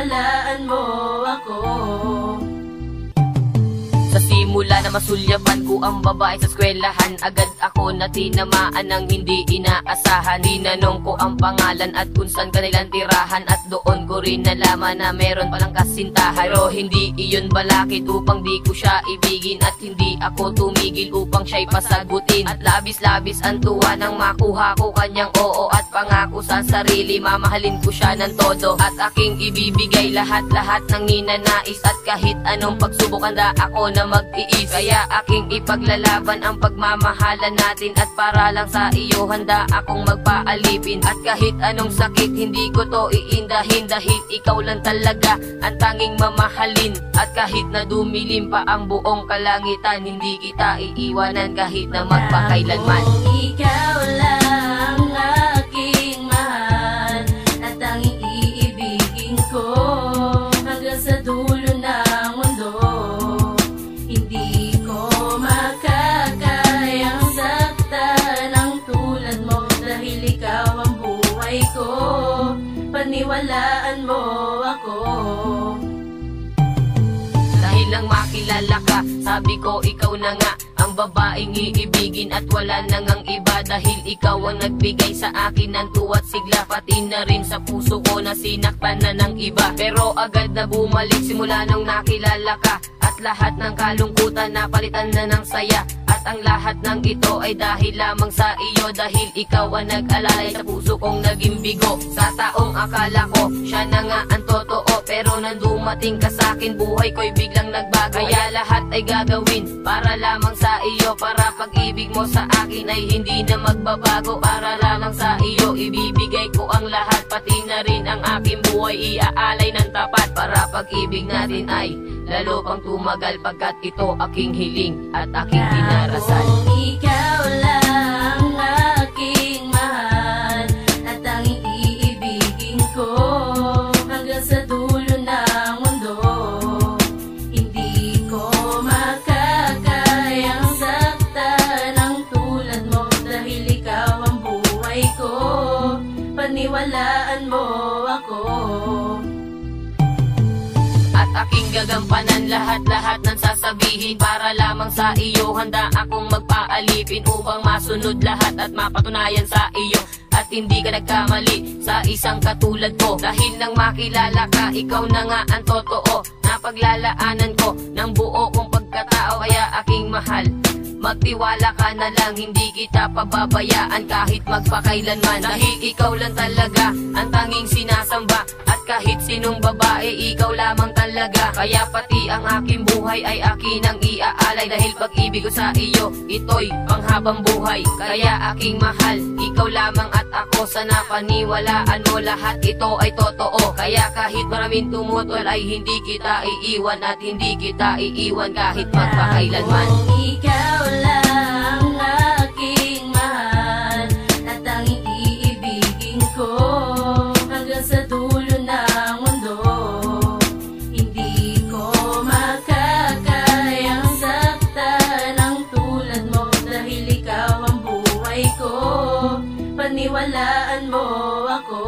paniwalaan mo ako. Sa simula na masulyapan ko ang babae sa eskwelahan, agad ako na tinamaan ng hindi inaasahan. Tinanong ko ang pangalan at kung saan kanilang tirahan, at doon ko rin nalaman na meron palang kasintahan. Pero hindi iyon balakid upang di ko siya ibigin, at hindi ako tumigil upang siya'y pasagutin. At labis-labis ang tuwa nang makuha ko kanyang oo, at pangako sa sarili mamahalin ko siya ng todo. At aking ibibigay lahat-lahat ng ninanais, at kahit anong pagsubok handa ako na mag-iis. Kaya aking ipaglalaban ang pagmamahalan natin, at para lang sa iyo handa akong magpaalipin. At kahit anong sakit hindi ko to iindahin, dahil ikaw lang talaga ang tanging mamahalin. At kahit na dumilim pa ang buong kalangitan, hindi kita iiwanan kahit na magpakailanman. Ikaw lang aking mahal, at tanging iibigin ko hanggang sa dulo ng mundo. Hindi ko makakayang saktan ng tulad mo, dahil ikaw ang buhay ko, paniwalaan mo ako. Dahil lang makilala ka, sabi ko ikaw na nga ang babaeng iibigin, at wala na ngang iba, dahil ikaw ang nagbigay sa akin ng tuwa't sigla. Pati na rin sa puso ko na sinaktan na ng iba, pero agad na bumalik simula nung nakilala ka. At lahat ng kalungkutan napalitan na ng saya, at ang lahat ng ito ay dahil lamang sa iyo, dahil ikaw ang nag-alalay sa puso kong naging bigo. Sa taong akala ko siya na nga ang totoo, pero nang dumating ka sa'kin buhay ko'y biglang nagbago. Kaya lahat ay gagawin para lamang sa iyo, para pag-ibig mo sa akin ay hindi na magbabago. Para lamang sa iyo ibibigay ko ang lahat, pati na rin ang aking buhay iaalay ng tapat, para pag-ibig natin ay lalo pang tumagal, pagkat ito aking hiling at aking dinarasal. Ikaw lang aking mahal, at tanging iibigin ko hanggang sa dulo ng mundo. Hindi ko makakayang saktan ng tulad mo, dahil ikaw ang buhay ko, paniwalaan mo ako. At aking gagampanan lahat-lahat ng sasabihin, para lamang sa iyo handa akong magpaalipin, upang masunod lahat at mapatunayan sa iyo at hindi ka nagkamali sa isang katulad ko. Dahil nang makilala ka, ikaw na nga ang totoo na paglalaanan ko ng buo kong pagkatao. Kaya aking mahal, magtiwala ka na lang, hindi kita pababayaan kahit magpakailanman. Dahil ikaw lang talaga ang tanging sinasamba, at kahit sinong babae ikaw lamang talaga. Kaya pati ang aking buhay ay akin ang iaalay, dahil pag-ibig ko sa iyo ito'y panghabang buhay. Kaya aking mahal, ikaw lamang at ako, sana paniwalaan mo lahat ito ay totoo. Kaya kahit maraming tumutol ay hindi kita iiwan, at hindi kita iiwan kahit magpakailanman. Ikaw lang aking mahal, at tanging iibigin ko hanggang sa dulo ng mundo. Hindi ko makakayang saktan ng tulad mo, dahil ikaw ang buhay ko, paniwalaan mo ako.